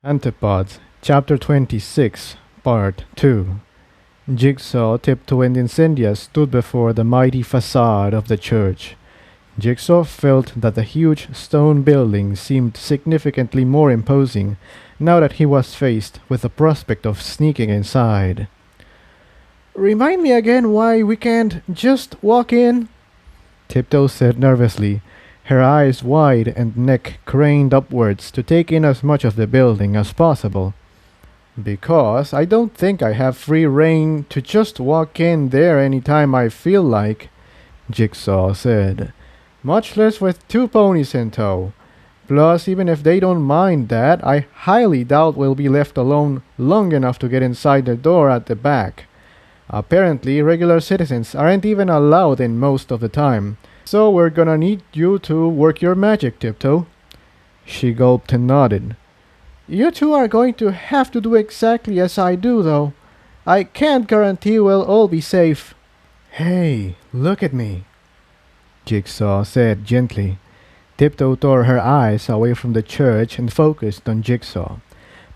Antipodes, Chapter 26, Part 2. Jigsaw, Tiptoe, and Incendia stood before the mighty facade of the church. Jigsaw felt that the huge stone building seemed significantly more imposing now that he was faced with the prospect of sneaking inside. "Remind me again why we can't just walk in?" Tiptoe said nervously, her eyes wide and neck craned upwards to take in as much of the building as possible. "Because I don't think I have free rein to just walk in there any time I feel like," Jigsaw said. "Much less with two ponies in tow. Plus, even if they don't mind that, I highly doubt we'll be left alone long enough to get inside the door at the back. Apparently, regular citizens aren't even allowed in most of the time. So we're gonna need you to work your magic, Tiptoe." She gulped and nodded. "You two are going to have to do exactly as I do, though. I can't guarantee we'll all be safe." "Hey, look at me," Jigsaw said gently. Tiptoe tore her eyes away from the church and focused on Jigsaw.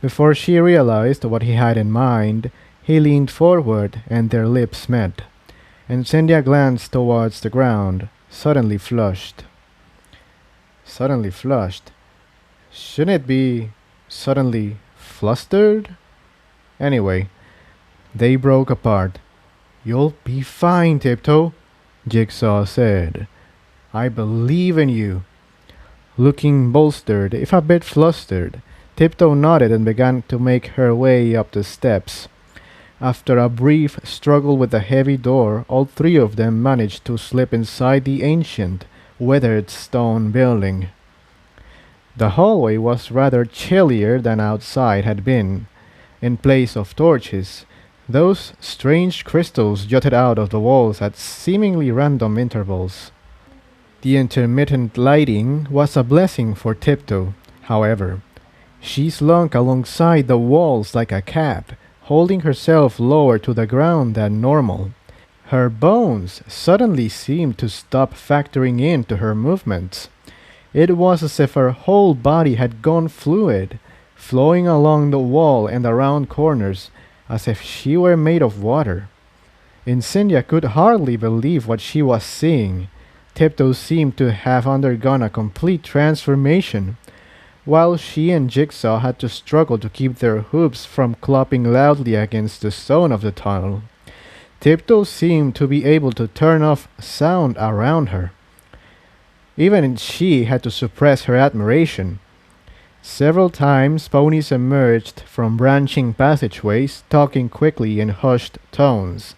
Before she realized what he had in mind, he leaned forward and their lips met. Incendia glanced towards the ground, suddenly flushed. Suddenly flushed? Shouldn't it be suddenly flustered? Anyway, they broke apart. "You'll be fine, Tiptoe," Jigsaw said. "I believe in you." Looking bolstered, if a bit flustered, Tiptoe nodded and began to make her way up the steps. After a brief struggle with the heavy door, all three of them managed to slip inside the ancient, weathered stone building. The hallway was rather chillier than outside had been. In place of torches, those strange crystals jutted out of the walls at seemingly random intervals. The intermittent lighting was a blessing for Tiptoe, however. She slunk alongside the walls like a cat, holding herself lower to the ground than normal. Her bones suddenly seemed to stop factoring into her movements. It was as if her whole body had gone fluid, flowing along the wall and around corners, as if she were made of water. Incendia could hardly believe what she was seeing. Tiptoe seemed to have undergone a complete transformation, while she and Jigsaw had to struggle to keep their hooves from clopping loudly against the stone of the tunnel. Tiptoe seemed to be able to turn off sound around her. Even she had to suppress her admiration. Several times ponies emerged from branching passageways, talking quickly in hushed tones.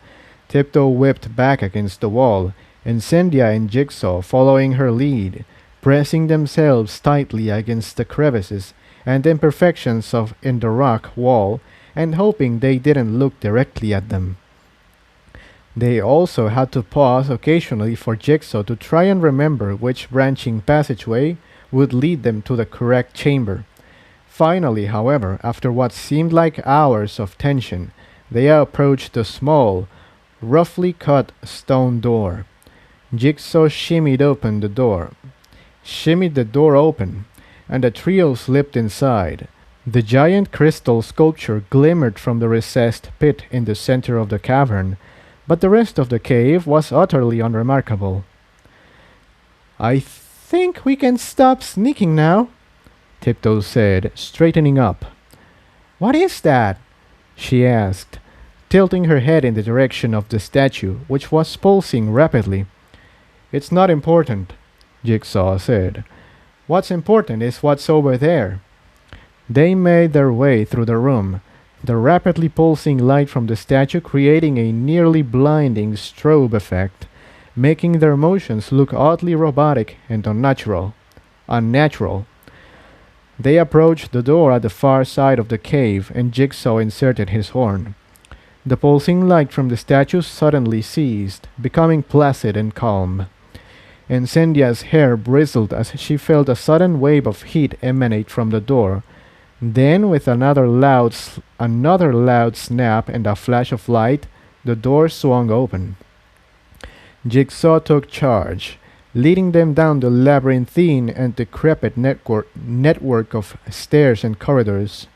Tiptoe whipped back against the wall, Incendia and Jigsaw following her lead, pressing themselves tightly against the crevices and imperfections in the rock wall and hoping they didn't look directly at them. They also had to pause occasionally for Jigsaw to try and remember which branching passageway would lead them to the correct chamber. Finally, however, after what seemed like hours of tension, they approached the small, roughly cut stone door. Jigsaw shimmied the door open, and the trio slipped inside. The giant crystal sculpture glimmered from the recessed pit in the center of the cavern, but the rest of the cave was utterly unremarkable. "I think we can stop sneaking now," Tiptoe said, straightening up. "What is that?" she asked, tilting her head in the direction of the statue, which was pulsing rapidly. "It's not important," Jigsaw said. "What's important is what's over there." They made their way through the room, the rapidly pulsing light from the statue creating a nearly blinding strobe effect, making their motions look oddly robotic and unnatural. They approached the door at the far side of the cave, and Jigsaw inserted his horn. The pulsing light from the statue suddenly ceased, becoming placid and calm. Incendia's hair bristled as she felt a sudden wave of heat emanate from the door. Then, with another loud snap and a flash of light, the door swung open. Jigsaw took charge, leading them down the labyrinthine and decrepit network of stairs and corridors.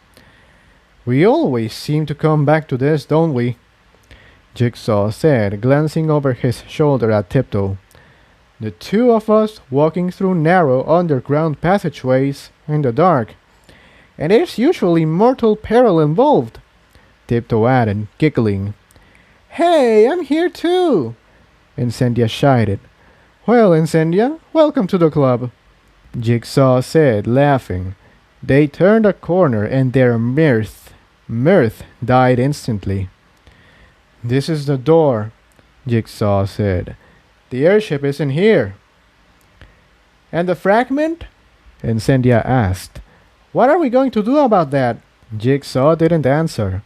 We always seem to come back to this, don't we? Jigsaw said, glancing over his shoulder at Tiptoe. The two of us walking through narrow underground passageways in the dark. And there's usually mortal peril involved, Tiptoe added, giggling. Hey, I'm here too, Incendia shouted. Well, Incendia, welcome to the club, Jigsaw said, laughing. They turned a corner and their mirth died instantly. This is the door, Jigsaw said. The airship isn't here. And the fragment? Incendia asked. What are we going to do about that? Jigsaw didn't answer.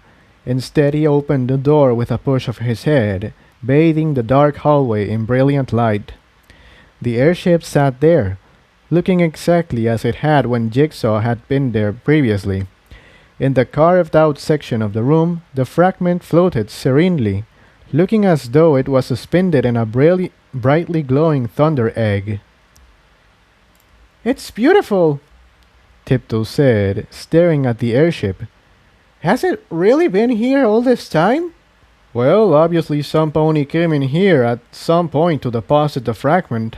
Instead, he opened the door with a push of his head, bathing the dark hallway in brilliant light. The airship sat there, looking exactly as it had when Jigsaw had been there previously. In the carved-out section of the room, the fragment floated serenely, looking as though it was suspended in a brightly glowing thunder egg. It's beautiful, Tiptoe said, staring at the airship. Has it really been here all this time? Well, obviously some pony came in here at some point to deposit the fragment,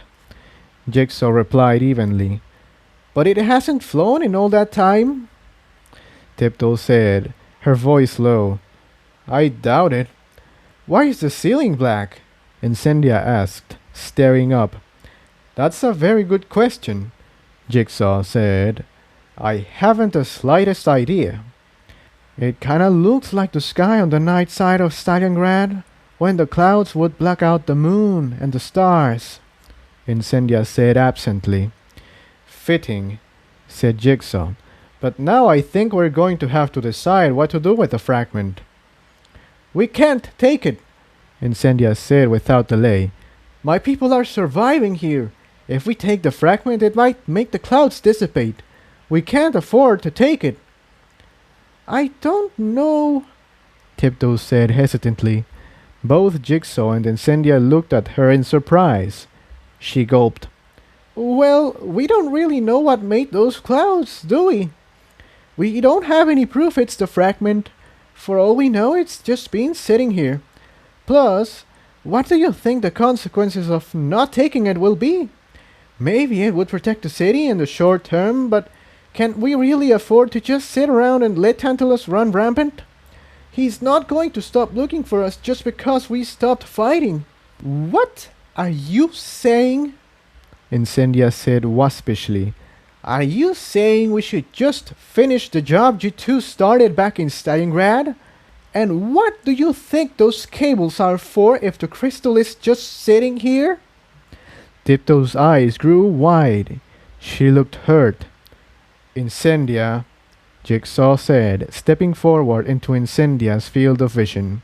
Jigsaw replied evenly. But it hasn't flown in all that time? Tiptoe said, her voice low. I doubt it. Why is the ceiling black? Incendia asked, staring up. That's a very good question, Jigsaw said. I haven't the slightest idea. It kinda looks like the sky on the night side of Stalingrad, when the clouds would block out the moon and the stars, Incendia said absently. Fitting, said Jigsaw. But now I think we're going to have to decide what to do with the fragment. We can't take it, Incendia said without delay. My people are surviving here. If we take the fragment, it might make the clouds dissipate. We can't afford to take it. I don't know, Tiptoe said hesitantly. Both Jigsaw and Incendia looked at her in surprise. She gulped. Well, we don't really know what made those clouds, do we? We don't have any proof it's the fragment. For all we know, it's just been sitting here. Plus, what do you think the consequences of not taking it will be? Maybe it would protect the city in the short term, but can we really afford to just sit around and let Tantalus run rampant? He's not going to stop looking for us just because we stopped fighting. What are you saying? Incendia said waspishly. Are you saying we should just finish the job you two started back in Stalingrad? And what do you think those cables are for if the crystal is just sitting here? Tiptoe's eyes grew wide. She looked hurt. Incendia, Jigsaw said, stepping forward into Incendia's field of vision.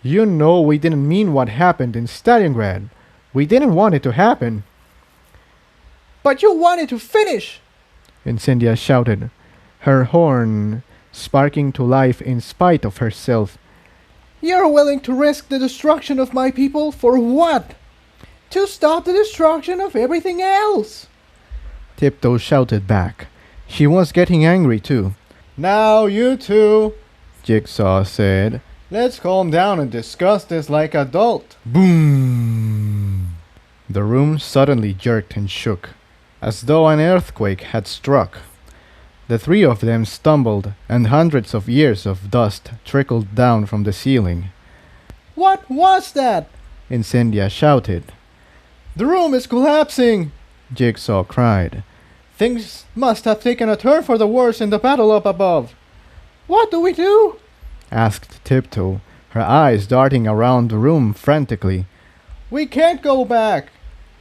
You know we didn't mean what happened in Stalingrad. We didn't want it to happen. But you wanted to finish! Incendia shouted, her horn sparking to life in spite of herself. You're willing to risk the destruction of my people for what? To stop the destruction of everything else! Tiptoe shouted back. She was getting angry too. Now you two, Jigsaw said. Let's calm down and discuss this like adults. Boom! The room suddenly jerked and shook, as though an earthquake had struck. The three of them stumbled, and hundreds of years of dust trickled down from the ceiling. What was that? Incendia shouted. The room is collapsing, Jigsaw cried. Things must have taken a turn for the worse in the battle up above. What do we do? Asked Tiptoe, her eyes darting around the room frantically. We can't go back,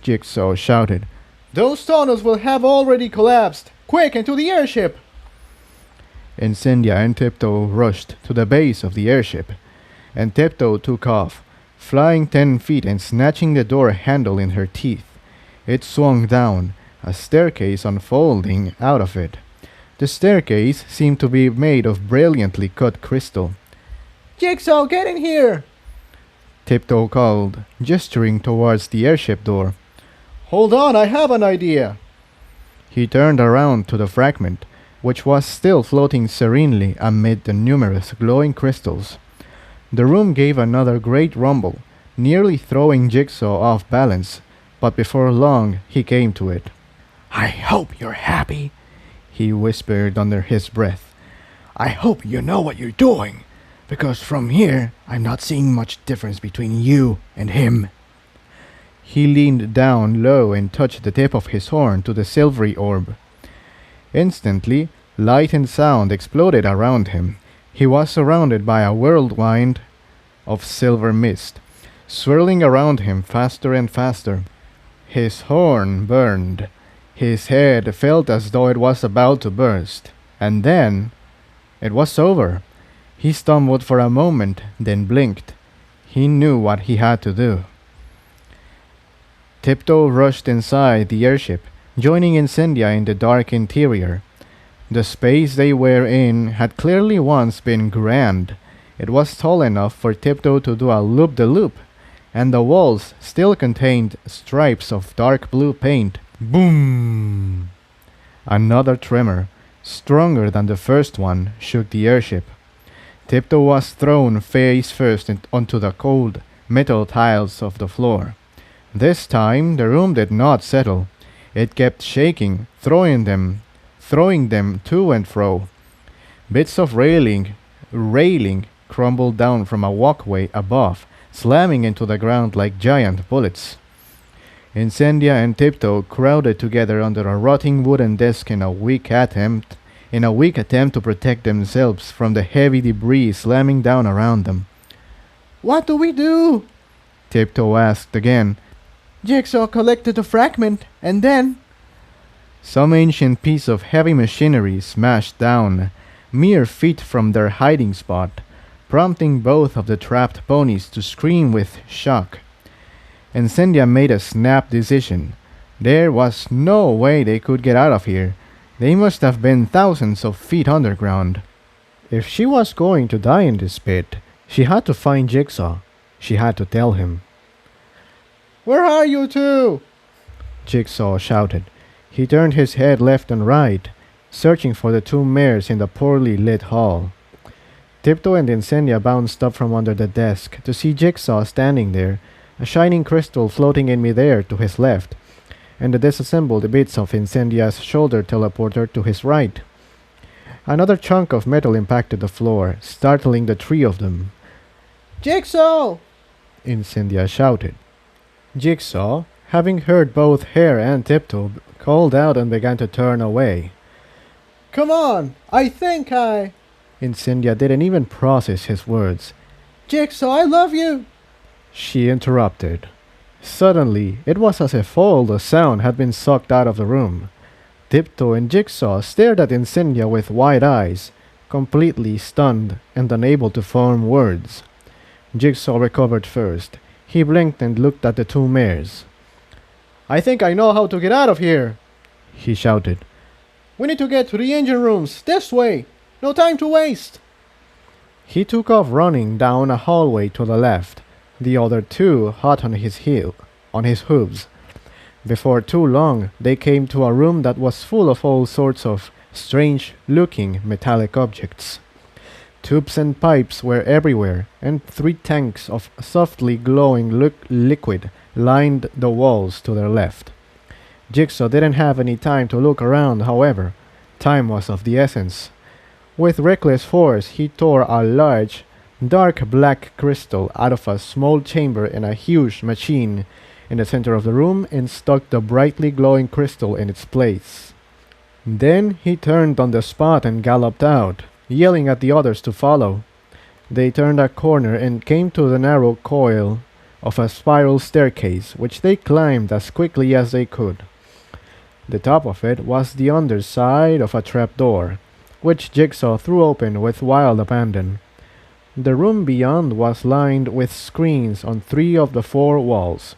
Jigsaw shouted. Those tunnels will have already collapsed. Quick, into the airship! Incendia and Tiptoe rushed to the base of the airship, and Tiptoe took off, flying 10 feet and snatching the door handle in her teeth. It swung down, a staircase unfolding out of it. The staircase seemed to be made of brilliantly cut crystal. Jigsaw, get in here! Tiptoe called, gesturing towards the airship door. Hold on, I have an idea! He turned around to the fragment. which was still floating serenely amid the numerous glowing crystals. The room gave another great rumble, nearly throwing Jigsaw off balance, but before long he came to it. "I hope you're happy," he whispered under his breath. "I hope you know what you're doing, because from here I'm not seeing much difference between you and him." He leaned down low and touched the tip of his horn to the silvery orb. Instantly, light and sound exploded around him. He was surrounded by a whirlwind of silver mist, swirling around him faster and faster. His horn burned. His head felt as though it was about to burst. And then, it was over. He stumbled for a moment, then blinked. He knew what he had to do. Tiptoe rushed inside the airship, joining Incendia in the dark interior. The space they were in had clearly once been grand. It was tall enough for Tiptoe to do a loop-the-loop, and the walls still contained stripes of dark blue paint. Boom! Another tremor, stronger than the first one, shook the airship. Tiptoe was thrown face first onto the cold metal tiles of the floor. This time the room did not settle. It kept shaking, throwing them to and fro. Bits of railing crumbled down from a walkway above, slamming into the ground like giant bullets. Incendia and Tiptoe crowded together under a rotting wooden desk in a weak attempt to protect themselves from the heavy debris slamming down around them. "What do we do?" Tiptoe asked again. "Jigsaw collected a fragment, and then—" Some ancient piece of heavy machinery smashed down, mere feet from their hiding spot, prompting both of the trapped ponies to scream with shock. Incendia made a snap decision. There was no way they could get out of here. They must have been thousands of feet underground. If she was going to die in this pit, she had to find Jigsaw. She had to tell him. "Where are you two?" Jigsaw shouted. He turned his head left and right, searching for the two mares in the poorly lit hall. Tiptoe and Incendia bounced up from under the desk to see Jigsaw standing there, a shining crystal floating in midair to his left, and the disassembled bits of Incendia's shoulder teleporter to his right. Another chunk of metal impacted the floor, startling the three of them. "Jigsaw!" Incendia shouted. Jigsaw, having heard both Hare and Tiptoe, called out and began to turn away. "Come on! I think I—" Incendia didn't even process his words. "Jigsaw, I love you!" She interrupted. Suddenly, it was as if all the sound had been sucked out of the room. Tiptoe and Jigsaw stared at Incendia with wide eyes, completely stunned and unable to form words. Jigsaw recovered first. He blinked and looked at the two mares. "I think I know how to get out of here," he shouted. "We need to get to the engine rooms, this way! No time to waste!" He took off running down a hallway to the left, the other two hot on his hooves. Before too long, they came to a room that was full of all sorts of strange-looking metallic objects. Tubes and pipes were everywhere, and 3 tanks of softly glowing liquid lined the walls to their left. Jigsaw didn't have any time to look around, however. Time was of the essence. With reckless force, he tore a large, dark black crystal out of a small chamber in a huge machine in the center of the room and stuck the brightly glowing crystal in its place. Then he turned on the spot and galloped out, yelling at the others to follow. They turned a corner and came to the narrow coil of a spiral staircase, which they climbed as quickly as they could. The top of it was the underside of a trapdoor, which Jigsaw threw open with wild abandon. The room beyond was lined with screens on 3 of the 4 walls.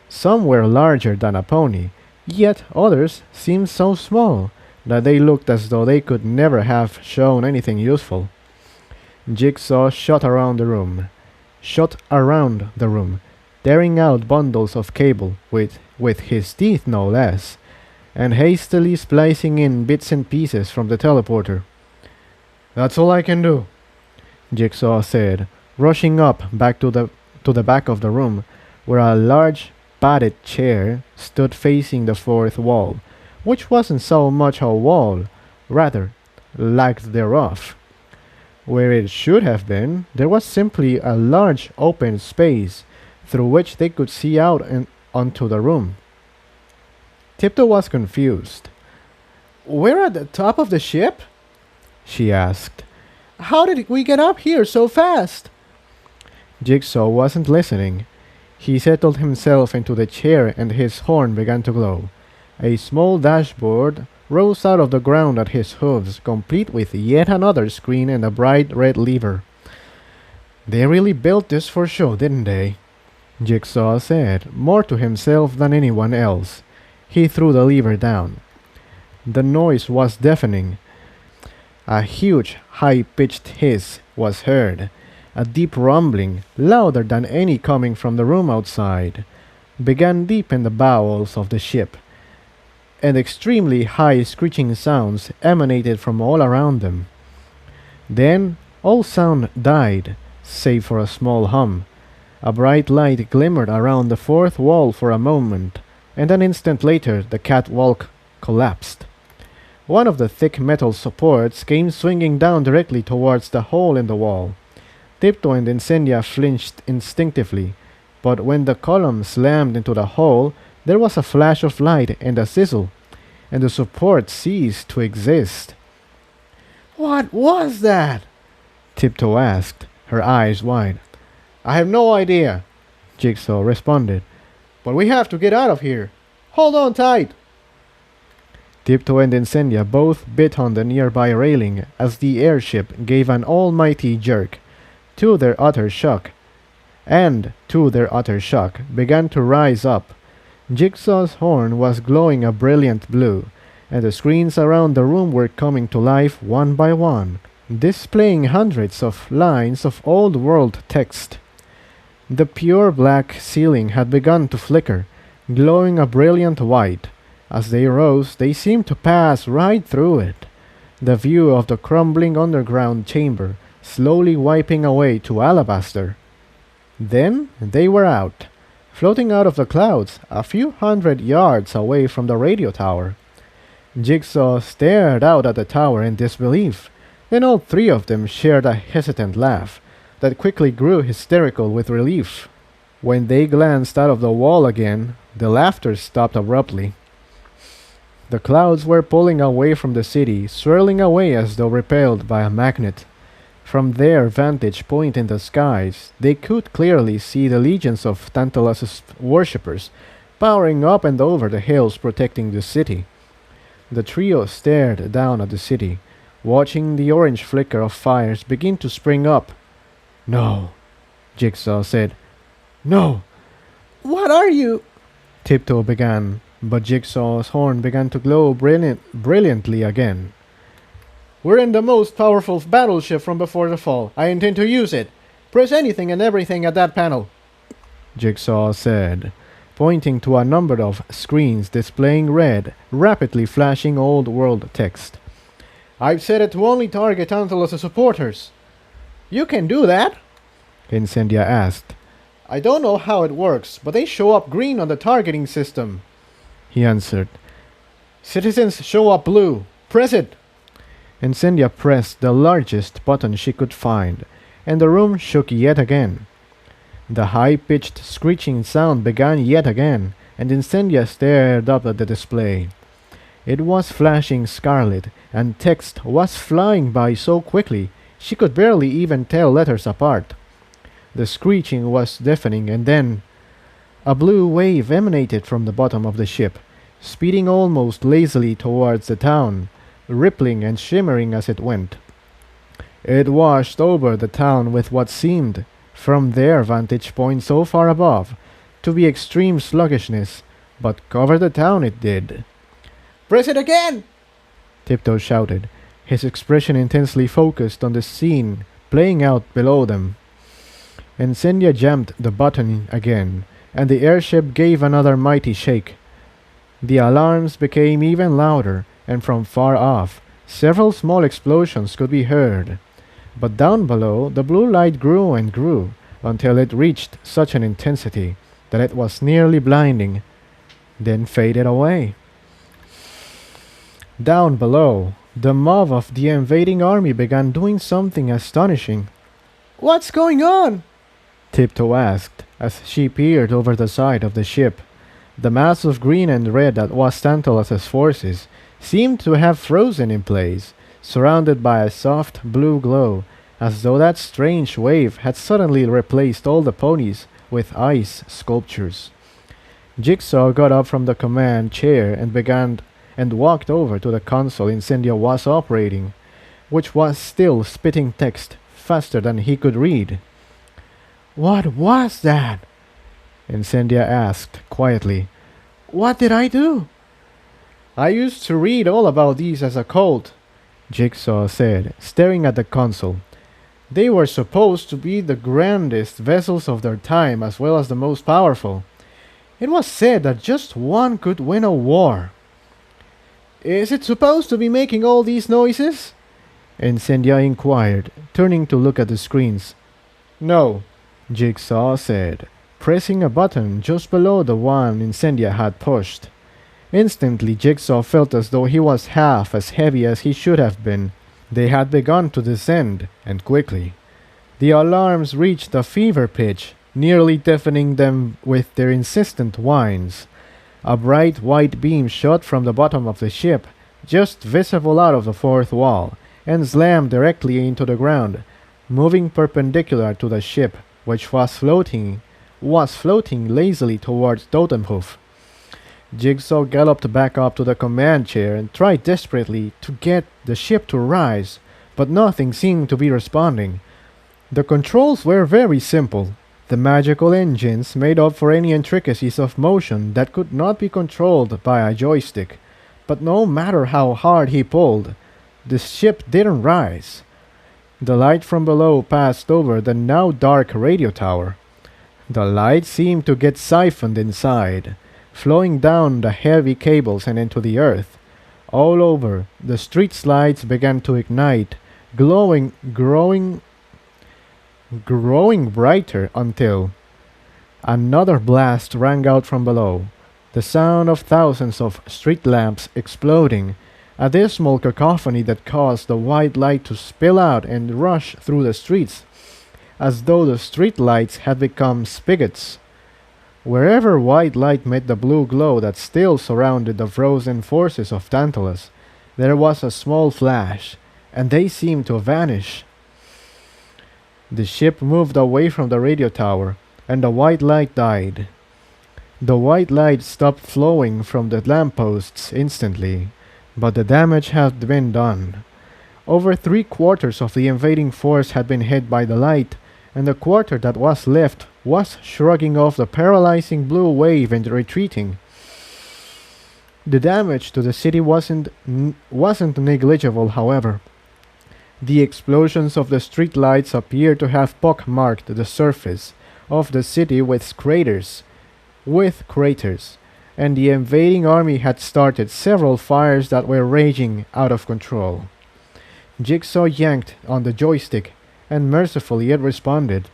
Some were larger than a pony, yet others seemed so small that they looked as though they could never have shown anything useful. Jigsaw shot around the room, tearing out bundles of cable with his teeth no less. and hastily splicing in bits and pieces from the teleporter. That's all I can do, Jigsaw said, rushing up back to the back of the room, where a large padded chair stood facing the fourth wall, which wasn't so much a wall, rather, lack thereof. Where it should have been, there was simply a large open space through which they could see out and onto the room. Tiptoe was confused. We're at the top of the ship? She asked. How did we get up here so fast? Jigsaw wasn't listening. He settled himself into the chair and his horn began to glow. A small dashboard rose out of the ground at his hooves, complete with yet another screen and a bright red lever. They really built this for show, didn't they? Jigsaw said, more to himself than anyone else. He threw the lever down. The noise was deafening. A huge, high-pitched hiss was heard. A deep rumbling, louder than any coming from the room outside, began deep in the bowels of the ship, and extremely high screeching sounds emanated from all around them. Then all sound died, save for a small hum. A bright light glimmered around the fourth wall for a moment, and an instant later the catwalk collapsed. One of the thick metal supports came swinging down directly towards the hole in the wall. Tiptoe and Incendia flinched instinctively, but when the column slammed into the hole, there was a flash of light and a sizzle, and the support ceased to exist. What was that? Tiptoe asked, her eyes wide. I have no idea, Jigsaw responded. But we have to get out of here. Hold on tight. Tiptoe and Incendia both bit on the nearby railing as the airship gave an almighty jerk. To their utter shock, began to rise up. Jigsaw's horn was glowing a brilliant blue, and the screens around the room were coming to life one by one, displaying hundreds of lines of old world text. The pure black ceiling had begun to flicker, glowing a brilliant white. As they rose, they seemed to pass right through it. The view of the crumbling underground chamber slowly wiping away to alabaster. Then they were out, floating out of the clouds a few hundred yards away from the radio tower. Jigsaw stared out at the tower in disbelief. Then all three of them shared a hesitant laugh that quickly grew hysterical with relief. When they glanced out of the wall again, the laughter stopped abruptly. The clouds were pulling away from the city, swirling away as though repelled by a magnet. From their vantage point in the skies, they could clearly see the legions of Tantalus' worshippers powering up and over the hills protecting the city. The trio stared down at the city, watching the orange flicker of fires begin to spring up. "No," Jigsaw said. "No." "What are you?" Tiptoe began, but Jigsaw's horn began to glow brilliantly again. "We're in the most powerful battleship from before the fall. I intend to use it. Press anything and everything at that panel," Jigsaw said, pointing to a number of screens displaying red, rapidly flashing old world text. "I've set it to only target Tantalus' supporters." "You can do that?" Incendia asked. "I don't know how it works, but they show up green on the targeting system," he answered. "Citizens show up blue. Press it." Incendia pressed the largest button she could find, and the room shook yet again. The high-pitched screeching sound began yet again, and Incendia stared up at the display. It was flashing scarlet, and text was flying by so quickly she could barely even tell letters apart. The screeching was deafening, and then a blue wave emanated from the bottom of the ship, speeding almost lazily towards the town, rippling and shimmering as it went. It washed over the town with what seemed, from their vantage point so far above, to be extreme sluggishness, but cover the town it did. "Press it again!" Tiptoe shouted, his expression intensely focused on the scene playing out below them. Incendia jammed the button again, and the airship gave another mighty shake. The alarms became even louder, and from far off, several small explosions could be heard. But down below, the blue light grew and grew until it reached such an intensity that it was nearly blinding, then faded away. Down below, the mob of the invading army began doing something astonishing. What's going on? Tiptoe asked as she peered over the side of the ship. The mass of green and red that was Tantalus's forces seemed to have frozen in place, surrounded by a soft blue glow, as though that strange wave had suddenly replaced all the ponies with ice sculptures. Jigsaw got up from the command chair and walked over to the console Incendia was operating, which was still spitting text faster than he could read. What was that? Incendia asked quietly. What did I do? I used to read all about these as a cult, Jigsaw said, staring at the console. They were supposed to be the grandest vessels of their time as well as the most powerful. It was said that just one could win a war. Is it supposed to be making all these noises? Incendia inquired, turning to look at the screens. No, Jigsaw said, pressing a button just below the one Incendia had pushed. Instantly, Jigsaw felt as though he was half as heavy as he should have been. They had begun to descend, and quickly. The alarms reached a fever pitch, nearly deafening them with their insistent whines. A bright white beam shot from the bottom of the ship, just visible out of the fourth wall, and slammed directly into the ground, moving perpendicular to the ship, which was floating lazily towards Totemhoof. Jigsaw galloped back up to the command chair and tried desperately to get the ship to rise, but nothing seemed to be responding. The controls were very simple. The magical engines made up for any intricacies of motion that could not be controlled by a joystick, but no matter how hard he pulled, the ship didn't rise. The light from below passed over the now dark radio tower. The light seemed to get siphoned inside, flowing down the heavy cables and into the earth. All over, the street lights began to ignite, growing brighter until another blast rang out from below, the sound of thousands of street lamps exploding, a dismal cacophony that caused the white light to spill out and rush through the streets, as though the street lights had become spigots. Wherever white light met the blue glow that still surrounded the frozen forces of Tantalus, there was a small flash, and they seemed to vanish. The ship moved away from the radio tower, and the white light died. The white light stopped flowing from the lampposts instantly, but the damage had been done. Over 3/4 of the invading force had been hit by the light, and the quarter that was left was shrugging off the paralyzing blue wave and retreating. The damage to the city wasn't negligible, however. The explosions of the street lights appeared to have pockmarked the surface of the city with craters, and the invading army had started several fires that were raging out of control. Jigsaw yanked on the joystick, and mercifully it responded.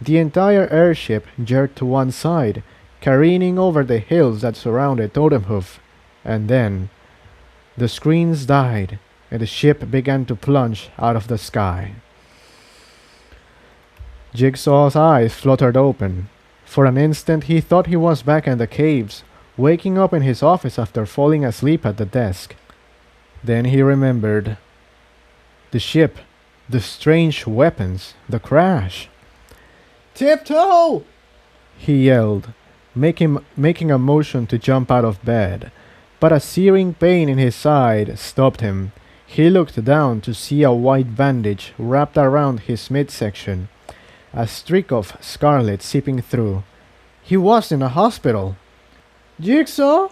The entire airship jerked to one side, careening over the hills that surrounded Totemhoof, and then the screens died, and the ship began to plunge out of the sky. Jigsaw's eyes fluttered open. For an instant he thought he was back in the caves, waking up in his office after falling asleep at the desk. Then he remembered. The ship, the strange weapons, the crash. Tiptoe! He yelled, making a motion to jump out of bed, but a searing pain in his side stopped him. He looked down to see a white bandage wrapped around his midsection, a streak of scarlet seeping through. He was in a hospital. Jigsaw?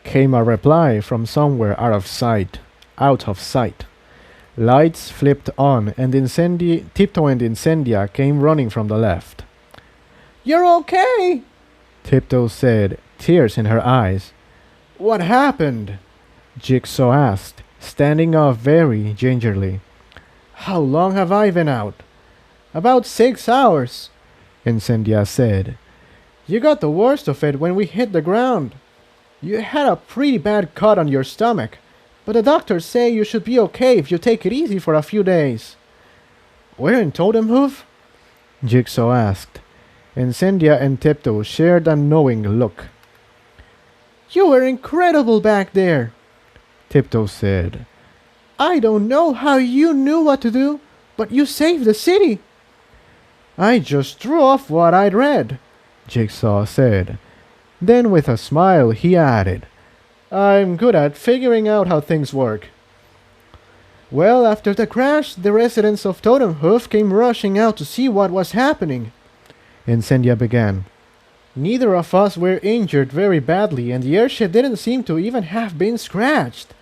Came a reply from somewhere out of sight. Lights flipped on, and Tiptoe and Incendia came running from the left. You're okay? Tiptoe said, tears in her eyes. What happened? Jigsaw asked, standing up very gingerly. How long have I been out? About 6 hours. Incendia said. You got the worst of it when we hit the ground. You had a pretty bad cut on your stomach, but the doctors say you should be okay if you take it easy for a few days. We're in Totemhoof? Jigsaw asked. Incendia and Tiptoe shared a knowing look. You were incredible back there, Tiptoe said. I don't know how you knew what to do, but you saved the city. I just threw off what I'd read, Jigsaw said. Then with a smile he added, I'm good at figuring out how things work. Well, after the crash, the residents of Totemhoof came rushing out to see what was happening. Incendia began. Neither of us were injured very badly, and the airship didn't seem to even have been scratched.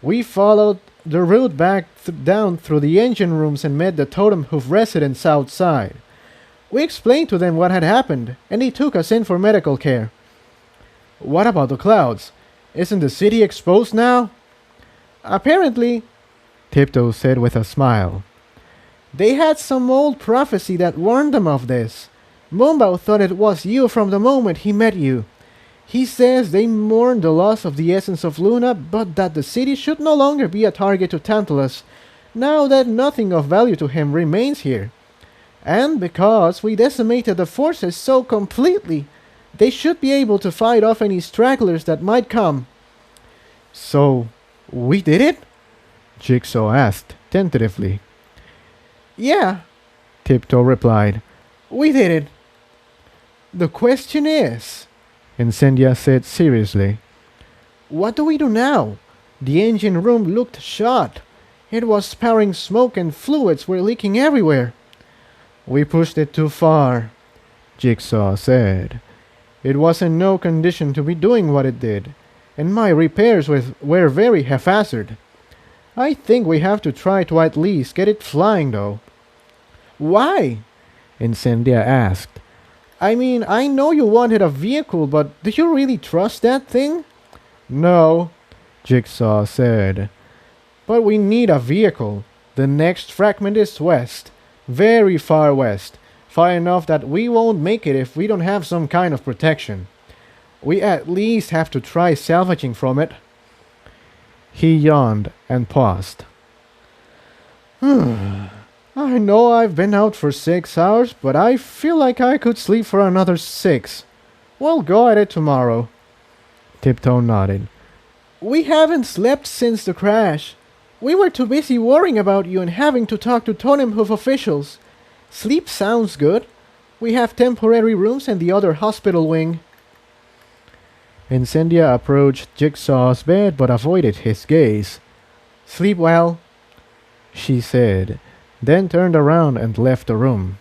We followed the route back down through the engine rooms and met the Totemhoof residents outside. We explained to them what had happened, and they took us in for medical care. What about the clouds? Isn't the city exposed now? Apparently, Tiptoe said with a smile. They had some old prophecy that warned them of this. Moonbow thought it was you from the moment he met you. He says they mourn the loss of the essence of Luna, but that the city should no longer be a target to Tantalus, now that nothing of value to him remains here. And because we decimated the forces so completely, they should be able to fight off any stragglers that might come. So, we did it? Jigsaw asked, tentatively. Yeah, Tiptoe replied. We did it. The question is, Incendia said seriously, what do we do now? The engine room looked shot. It was spouting smoke and fluids were leaking everywhere. We pushed it too far, Jigsaw said. It was in no condition to be doing what it did, and my repairs were very haphazard. I think we have to try to at least get it flying, though. Why? Incendia asked. I mean, I know you wanted a vehicle, but do you really trust that thing? No, Jigsaw said. But we need a vehicle. The next fragment is west. Very far west. Far enough that we won't make it if we don't have some kind of protection. We at least have to try salvaging from it. He yawned and paused. I know I've been out for 6 hours, but I feel like I could sleep for another 6. We'll go at it tomorrow. Tiptoe nodded. We haven't slept since the crash. We were too busy worrying about you and having to talk to Totemhoof officials. Sleep sounds good. We have temporary rooms in the other hospital wing. Incendia approached Jigsaw's bed but avoided his gaze. Sleep well, she said, then turned around and left the room.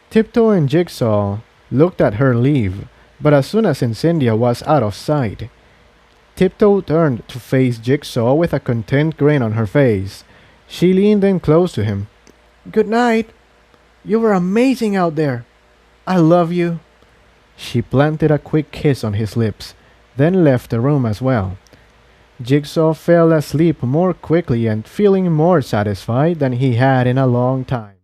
Tiptoe and Jigsaw looked at her leave, but as soon as Incendia was out of sight, Tiptoe turned to face Jigsaw with a content grin on her face. She leaned in close to him. Good night. You were amazing out there. I love you. She planted a quick kiss on his lips, then left the room as well. Jigsaw fell asleep more quickly and feeling more satisfied than he had in a long time.